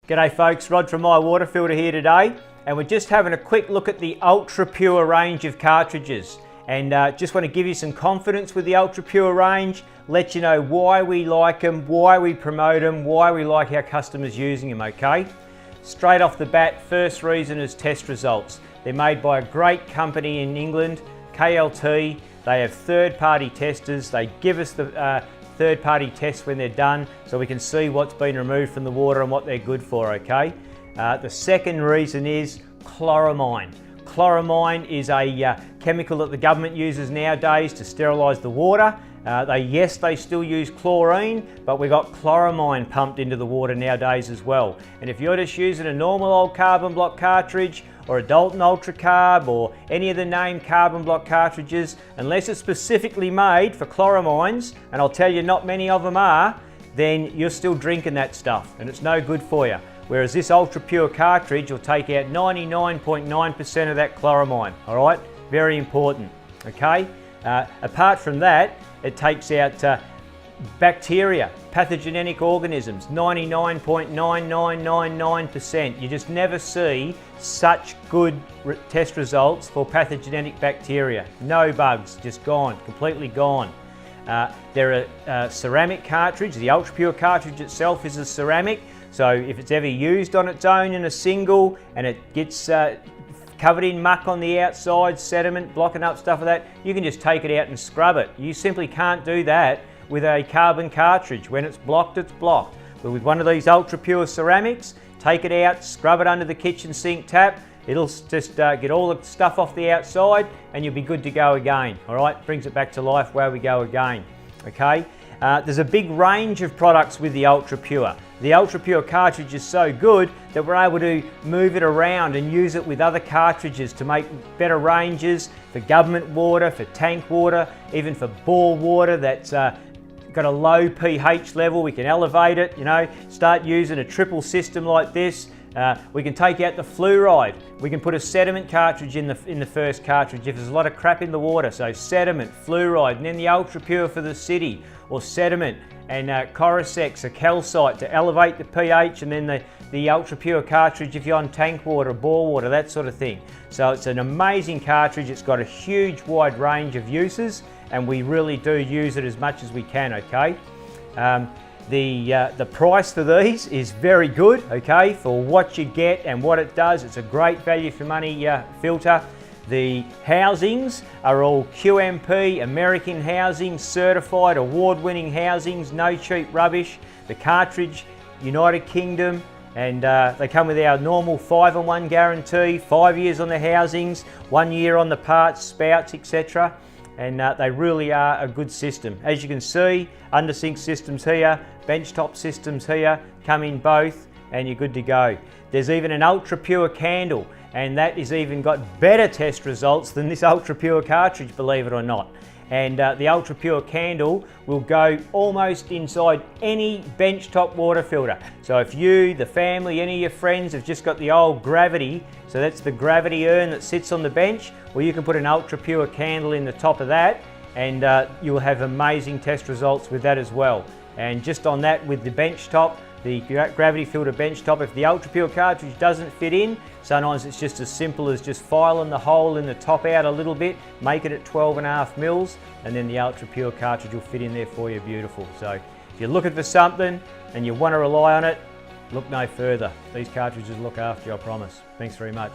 G'day folks, Rod from My Water Filter here today, and we're just having a quick look at the Ultrapure range of cartridges, and just want to give you some confidence with the Ultrapure range, let you know why we like them, why we promote them, why we like our customers using them, okay? Straight off the bat, first reason is test results. They're made by a great company in England, KLT. They have third-party testers. They give us the third-party tests when they're done so we can see what's been removed from the water and what they're good for, okay? The second reason is chloramine. Chloramine is a chemical that the government uses nowadays to sterilise the water. Yes, they still use chlorine, but we've got chloramine pumped into the water nowadays as well. And if you're just using a normal old carbon block cartridge or a Dalton Ultra Carb or any of the named carbon block cartridges, unless it's specifically made for chloramines, and I'll tell you not many of them are, then you're still drinking that stuff and it's no good for you. Whereas this Ultrapure cartridge will take out 99.9% of that chloramine, all right? Very important, okay? Apart from that, it takes out bacteria, pathogenic organisms, 99.9999%. You just never see such good test results for pathogenic bacteria. No bugs, just gone, completely gone. They're a ceramic cartridge. The Ultrapure cartridge itself is a ceramic, so if it's ever used on its own in a single and it gets covered in muck on the outside, sediment, blocking up stuff like that, you can just take it out and scrub it. You simply can't do that with a carbon cartridge. When it's blocked, it's blocked. But with one of these Ultrapure ceramics, take it out, scrub it under the kitchen sink tap, it'll just get all the stuff off the outside and you'll be good to go again, all right? Brings it back to life, where we go again, okay? There's a big range of products with the Ultrapure. The Ultrapure cartridge is so good that we're able to move it around and use it with other cartridges to make better ranges for government water, for tank water, even for bore water that's got a low pH level. We can elevate it, you know, start using a triple system like this. We can take out the fluoride. We can put a sediment cartridge in the first cartridge if there's a lot of crap in the water. So sediment, fluoride, and then the Ultrapure for the city, or sediment and Corisex, a calcite to elevate the pH, and then the Ultrapure cartridge if you're on tank water, bore water, that sort of thing. So it's an amazing cartridge. It's got a huge wide range of uses and we really do use it as much as we can, okay? The price for these is very good, okay, for what you get and what it does. It's a great value for money filter. The housings are all QMP, American housing, certified, award-winning housings, no cheap rubbish. The cartridge, United Kingdom, and they come with our normal 5-in-1 guarantee, 5 years on the housings, 1 year on the parts, spouts, etc. And they really are a good system. As you can see, under-sink systems here, benchtop systems here, come in both, and you're good to go. There's even an Ultrapure candle, and that has even got better test results than this Ultrapure cartridge, believe it or not. And the Ultrapure candle will go almost inside any benchtop water filter. So if you, the family, any of your friends have just got the old gravity, so that's the gravity urn that sits on the bench, well, you can put an Ultrapure candle in the top of that and you'll have amazing test results with that as well. And just on that, with the benchtop, the gravity filter benchtop, if the Ultrapure cartridge doesn't fit in, sometimes it's just as simple as just filing the hole in the top out a little bit, make it at 12.5 mils, and then the Ultrapure cartridge will fit in there for you, beautiful. So if you're looking for something and you want to rely on it, look no further. These cartridges look after you, I promise. Thanks very much.